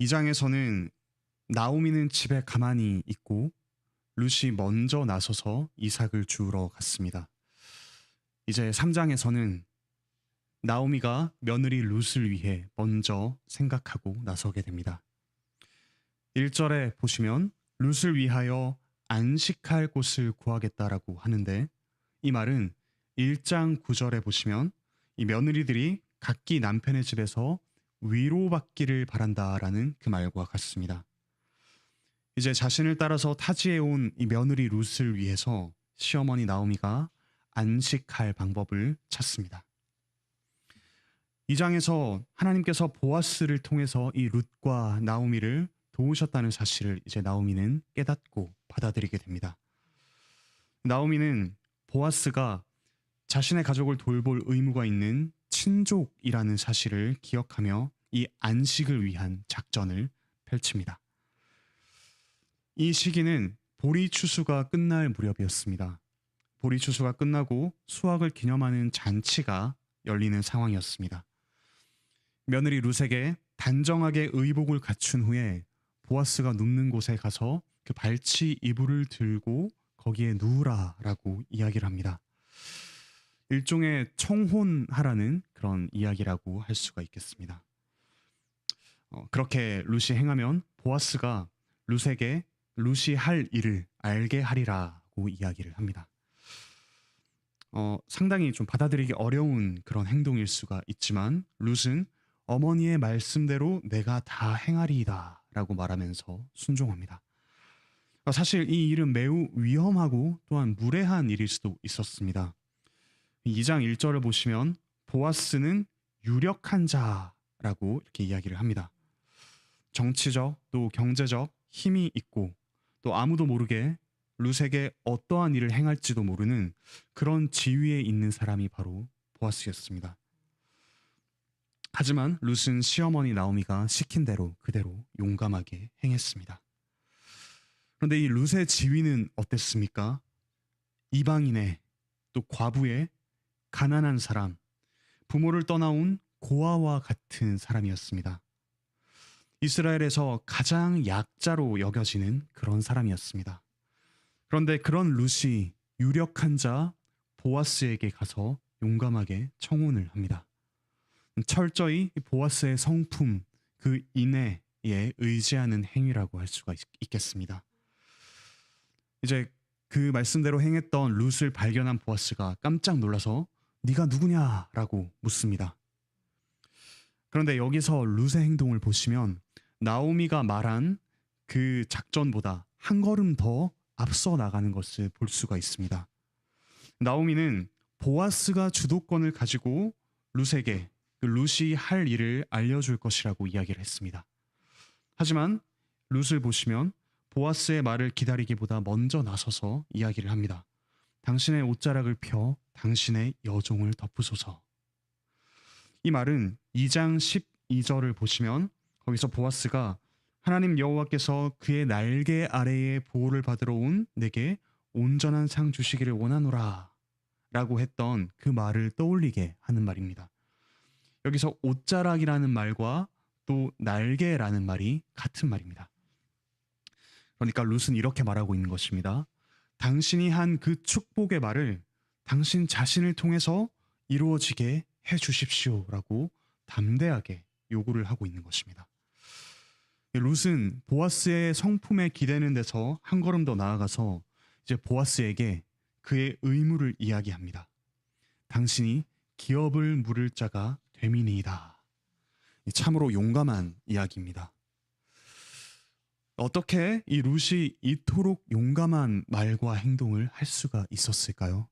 이 장에서는 나오미는 집에 가만히 있고 룻이 먼저 나서서 이삭을 주우러 갔습니다. 이제 3장에서는 나오미가 며느리 룻을 위해 먼저 생각하고 나서게 됩니다. 1절에 보시면 룻을 위하여 안식할 곳을 구하겠다라고 하는데, 이 말은 1장 9절에 보시면 이 며느리들이 각기 남편의 집에서 위로받기를 바란다라는 그 말과 같습니다. 이제 자신을 따라서 타지에 온 이 며느리 룻을 위해서 시어머니 나오미가 안식할 방법을 찾습니다. 이 장에서 하나님께서 보아스를 통해서 이 룻과 나오미를 도우셨다는 사실을 이제 나오미는 깨닫고 받아들이게 됩니다. 나오미는 보아스가 자신의 가족을 돌볼 의무가 있는 친족이라는 사실을 기억하며 이 안식을 위한 작전을 펼칩니다. 이 시기는 보리 추수가 끝날 무렵이었습니다. 보리 추수가 끝나고 수확을 기념하는 잔치가 열리는 상황이었습니다. 며느리 룻에게 단정하게 의복을 갖춘 후에 보아스가 눕는 곳에 가서 그 발치 이불을 들고 거기에 누우라라고 이야기를 합니다. 일종의 청혼하라는 그런 이야기라고 할 수가 있겠습니다. 그렇게 룻이 행하면 보아스가 룻에게 룻이 할 일을 알게 하리라고 이야기를 합니다. 상당히 좀 받아들이기 어려운 그런 행동일 수가 있지만 룻은 어머니의 말씀대로 내가 다 행하리이다 라고 말하면서 순종합니다. 사실 이 일은 매우 위험하고 또한 무례한 일일 수도 있었습니다. 2장 1절을 보시면 보아스는 유력한 자라고 이렇게 이야기를 합니다. 정치적 또 경제적 힘이 있고 또 아무도 모르게 룻에게 어떠한 일을 행할지도 모르는 그런 지위에 있는 사람이 바로 보아스였습니다. 하지만 룻은 시어머니 나오미가 시킨 대로 그대로 용감하게 행했습니다. 그런데 이 룻의 지위는 어땠습니까? 이방인의 또 과부의 가난한 사람, 부모를 떠나온 고아와 같은 사람이었습니다. 이스라엘에서 가장 약자로 여겨지는 그런 사람이었습니다. 그런데 그런 룻이 유력한 자 보아스에게 가서 용감하게 청혼을 합니다. 철저히 보아스의 성품, 그 인애에 의지하는 행위라고 할 수가 있겠습니다. 이제 그 말씀대로 행했던 룻을 발견한 보아스가 깜짝 놀라서 네가 누구냐라고 묻습니다. 그런데 여기서 룻의 행동을 보시면 나오미가 말한 그 작전보다 한 걸음 더 앞서 나가는 것을 볼 수가 있습니다. 나오미는 보아스가 주도권을 가지고 룻에게 그 룻이 할 일을 알려줄 것이라고 이야기를 했습니다. 하지만 룻을 보시면 보아스의 말을 기다리기보다 먼저 나서서 이야기를 합니다. 당신의 옷자락을 펴 당신의 여종을 덮으소서. 이 말은 2장 12절을 보시면 거기서 보아스가 하나님 여호와께서 그의 날개 아래에 보호를 받으러 온 내게 온전한 상 주시기를 원하노라 라고 했던 그 말을 떠올리게 하는 말입니다. 여기서 옷자락이라는 말과 또 날개라는 말이 같은 말입니다. 그러니까 룻은 이렇게 말하고 있는 것입니다. 당신이 한 그 축복의 말을 당신 자신을 통해서 이루어지게 해 주십시오라고 담대하게 요구를 하고 있는 것입니다. 룻은 보아스의 성품에 기대는 데서 한 걸음 더 나아가서 이제 보아스에게 그의 의무를 이야기합니다. 당신이 기업을 물을 자가 됨이니이다. 참으로 용감한 이야기입니다. 어떻게 이 룻이 이토록 용감한 말과 행동을 할 수가 있었을까요?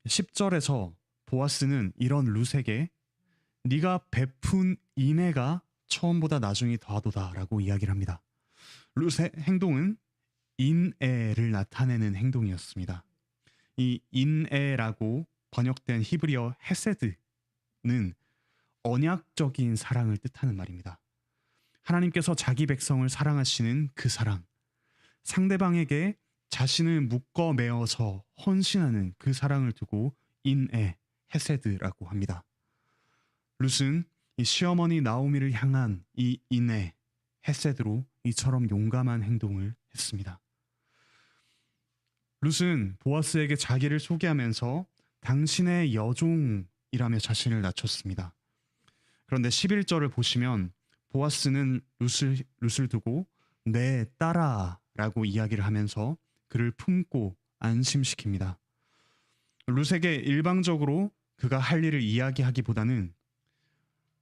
10절에서 보아스는 이런 룻에게 네가 베푼 인애가 처음보다 나중이 더하도다라고 이야기를 합니다. 룻의 행동은 인애를 나타내는 행동이었습니다. 이 인애라고 번역된 히브리어 헤세드는 언약적인 사랑을 뜻하는 말입니다. 하나님께서 자기 백성을 사랑하시는 그 사랑, 상대방에게 자신을 묶어 매어서 헌신하는 그 사랑을 두고 인애, 헤세드라고 합니다. 룻은 이 시어머니 나오미를 향한 이 인애, 헤세드로 이처럼 용감한 행동을 했습니다. 룻은 보아스에게 자기를 소개하면서 당신의 여종이라며 자신을 낮췄습니다. 그런데 11절을 보시면 보아스는 룻을 두고 내 딸아라고 이야기를 하면서 그를 품고 안심시킵니다. 룻에게 일방적으로 그가 할 일을 이야기하기보다는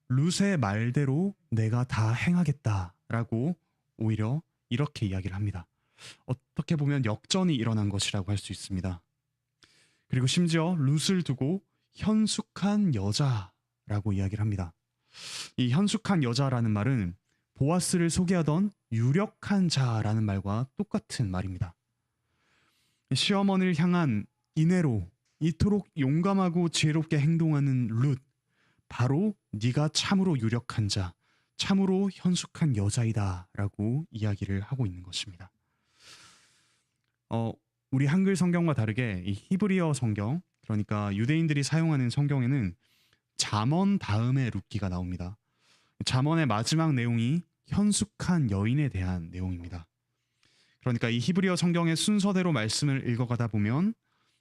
룻의 말대로 내가 다 행하겠다라고 오히려 이렇게 이야기를 합니다. 어떻게 보면 역전이 일어난 것이라고 할 수 있습니다. 그리고 심지어 룻을 두고 현숙한 여자라고 이야기를 합니다. 이 현숙한 여자라는 말은 보아스를 소개하던 유력한 자라는 말과 똑같은 말입니다. 시어머니를 향한 인애로 이토록 용감하고 지혜롭게 행동하는 룻, 바로 네가 참으로 유력한 자, 참으로 현숙한 여자이다라고 이야기를 하고 있는 것입니다. 우리 한글 성경과 다르게 이 히브리어 성경, 그러니까 유대인들이 사용하는 성경에는 잠언 다음에 룻기가 나옵니다. 잠언의 마지막 내용이 현숙한 여인에 대한 내용입니다. 그러니까 이 히브리어 성경의 순서대로 말씀을 읽어가다 보면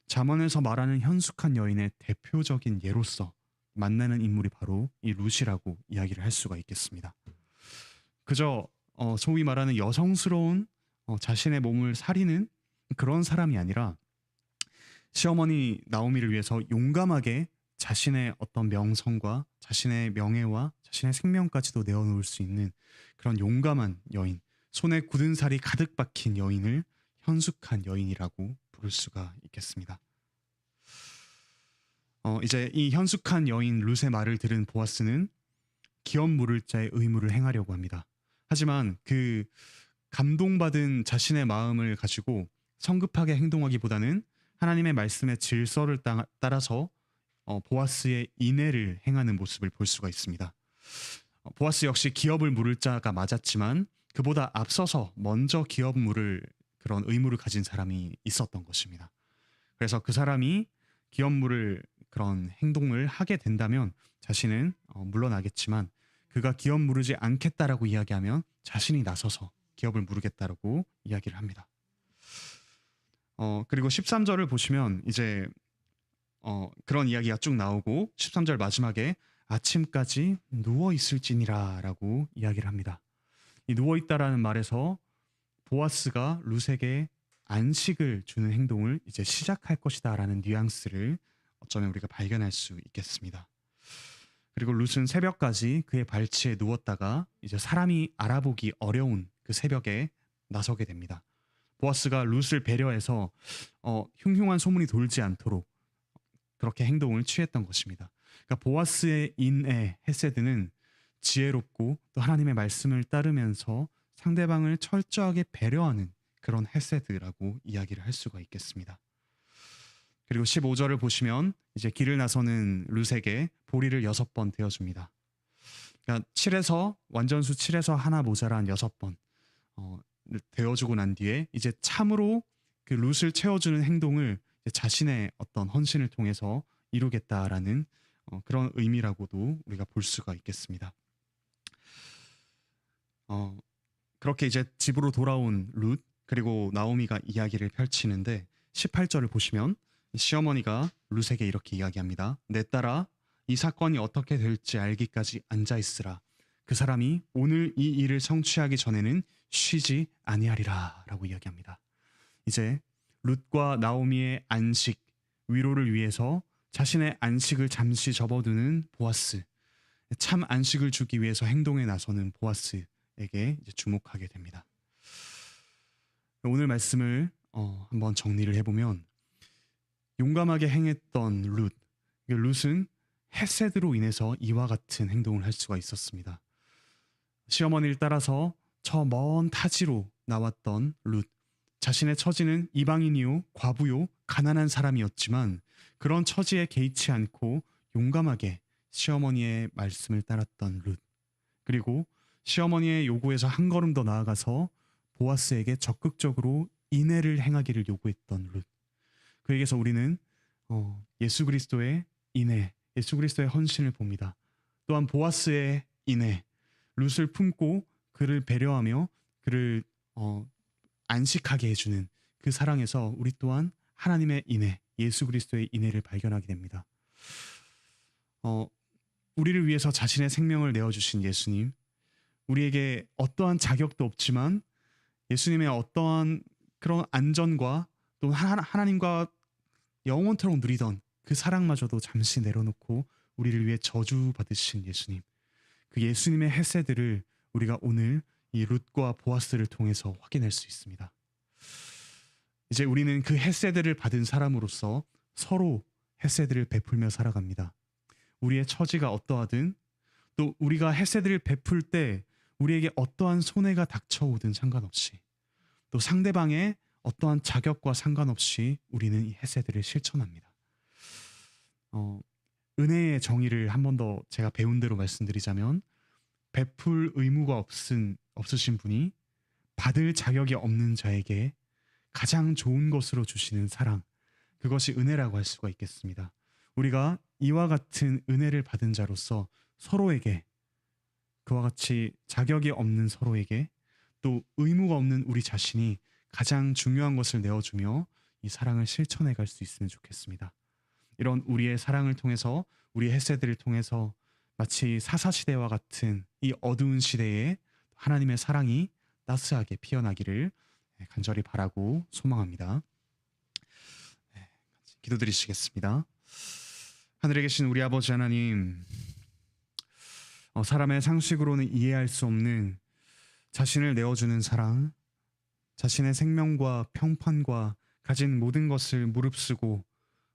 잠언에서 말하는 현숙한 여인의 대표적인 예로서 만나는 인물이 바로 이 룻이라고 이야기를 할 수가 있겠습니다. 그저 소위 말하는 여성스러운 자신의 몸을 사리는 그런 사람이 아니라 시어머니 나오미를 위해서 용감하게 자신의 어떤 명성과 자신의 명예와 자신의 생명까지도 내어놓을 수 있는 그런 용감한 여인, 손에 굳은 살이 가득 박힌 여인을 현숙한 여인이라고 부를 수가 있겠습니다. 이제 이 현숙한 여인 룻의 말을 들은 보아스는 기업 물을 자의 의무를 행하려고 합니다. 하지만 그 감동받은 자신의 마음을 가지고 성급하게 행동하기보다는 하나님의 말씀의 질서를 따라서 보아스의 인애를 행하는 모습을 볼 수가 있습니다. 보아스 역시 기업을 물을 자가 맞았지만 그보다 앞서서 먼저 기업 물을 그런 의무를 가진 사람이 있었던 것입니다. 그래서 그 사람이 기업 물을 그런 행동을 하게 된다면 자신은 물러나겠지만 그가 기업 물으지 않겠다라고 이야기하면 자신이 나서서 기업을 물으겠다라고 이야기를 합니다. 그리고 13절을 보시면 이제 그런 이야기가 쭉 나오고 13절 마지막에 아침까지 누워 있을지니라 라고 이야기를 합니다. 이 누워 있다라는 말에서 보아스가 룻에게 안식을 주는 행동을 이제 시작할 것이다 라는 뉘앙스를 어쩌면 우리가 발견할 수 있겠습니다. 그리고 룻은 새벽까지 그의 발치에 누웠다가 이제 사람이 알아보기 어려운 그 새벽에 나서게 됩니다. 보아스가 룻을 배려해서 흉흉한 소문이 돌지 않도록 그렇게 행동을 취했던 것입니다. 그러니까 보아스의 인애 헤세드는 지혜롭고 또 하나님의 말씀을 따르면서 상대방을 철저하게 배려하는 그런 헤세드라고 이야기를 할 수가 있겠습니다. 그리고 15절을 보시면 이제 길을 나서는 룻에게 보리를 6번 되어줍니다. 그러니까 완전수 7에서 하나 모자란 6번 되어주고 난 뒤에 이제 참으로 그 룻을 채워주는 행동을 자신의 어떤 헌신을 통해서 이루겠다라는 그런 의미라고도 우리가 볼 수가 있겠습니다. 그렇게 이제 집으로 돌아온 룻 그리고 나오미가 이야기를 펼치는데 18절을 보시면 시어머니가 룻에게 이렇게 이야기합니다. 내 딸아, 이 사건이 어떻게 될지 알기까지 앉아 있으라. 그 사람이 오늘 이 일을 성취하기 전에는 쉬지 아니하리라 라고 이야기합니다. 이제 룻과 나오미의 안식, 위로를 위해서 자신의 안식을 잠시 접어두는 보아스, 참 안식을 주기 위해서 행동에 나서는 보아스에게 이제 주목하게 됩니다. 오늘 말씀을 한번 정리를 해보면 용감하게 행했던 룻은 헤세드로 인해서 이와 같은 행동을 할 수가 있었습니다. 시어머니를 따라서 저 먼 타지로 나왔던 룻, 자신의 처지는 이방인이요, 과부요, 가난한 사람이었지만 그런 처지에 개의치 않고 용감하게 시어머니의 말씀을 따랐던 룻, 그리고 시어머니의 요구에서 한 걸음 더 나아가서 보아스에게 적극적으로 인애를 행하기를 요구했던 룻. 그에게서 우리는 예수 그리스도의 인애, 예수 그리스도의 헌신을 봅니다. 또한 보아스의 인애, 룻을 품고 그를 배려하며 그를 안식하게 해주는 그 사랑에서 우리 또한 하나님의 인애, 예수 그리스도의 인애를 발견하게 됩니다. 우리를 위해서 자신의 생명을 내어주신 예수님, 우리에게 어떠한 자격도 없지만 예수님의 어떠한 그런 안전과 또 하나님과 영원토록 누리던 그 사랑마저도 잠시 내려놓고 우리를 위해 저주받으신 예수님, 그 예수님의 헤세드를 우리가 오늘 이 룻과 보아스를 통해서 확인할 수 있습니다. 이제 우리는 그 헤세드를 받은 사람으로서 서로 헤세드를 베풀며 살아갑니다. 우리의 처지가 어떠하든 또 우리가 헤세드를 베풀 때 우리에게 어떠한 손해가 닥쳐오든 상관없이 또 상대방의 어떠한 자격과 상관없이 우리는 이 헤세드를 실천합니다. 은혜의 정의를 한 번 더 제가 배운 대로 말씀드리자면 베풀 의무가 없으신 분이 받을 자격이 없는 자에게 가장 좋은 것으로 주시는 사랑, 그것이 은혜라고 할 수가 있겠습니다. 우리가 이와 같은 은혜를 받은 자로서 서로에게, 그와 같이 자격이 없는 서로에게 또 의무가 없는 우리 자신이 가장 중요한 것을 내어주며 이 사랑을 실천해 갈 수 있으면 좋겠습니다. 이런 우리의 사랑을 통해서, 우리의 헤세드를 통해서 마치 사사시대와 같은 이 어두운 시대에 하나님의 사랑이 따스하게 피어나기를 간절히 바라고 소망합니다. 기도드리시겠습니다. 하늘에 계신 우리 아버지 하나님, 사람의 상식으로는 이해할 수 없는 자신을 내어주는 사랑, 자신의 생명과 평판과 가진 모든 것을 무릅쓰고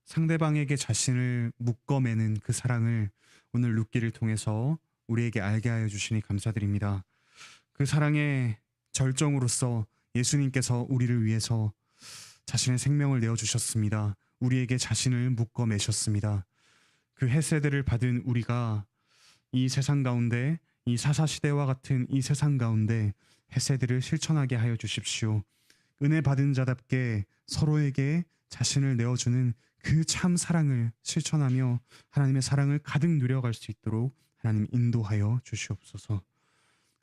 상대방에게 자신을 묶어매는 그 사랑을 오늘 룻기를 통해서 우리에게 알게 하여 주시니 감사드립니다. 그 사랑의 절정으로서 예수님께서 우리를 위해서 자신의 생명을 내어주셨습니다. 우리에게 자신을 묶어매셨습니다. 그 헤세드를 받은 우리가 이 세상 가운데, 이 사사시대와 같은 이 세상 가운데 헤세드를 실천하게 하여 주십시오. 은혜 받은 자답게 서로에게 자신을 내어주는 그 참 사랑을 실천하며 하나님의 사랑을 가득 누려갈 수 있도록 하나님 인도하여 주시옵소서.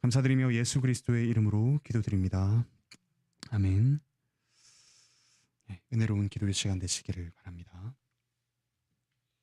감사드리며 예수 그리스도의 이름으로 기도드립니다. 아멘. 은혜로운 기도의 시간 되시기를 바랍니다.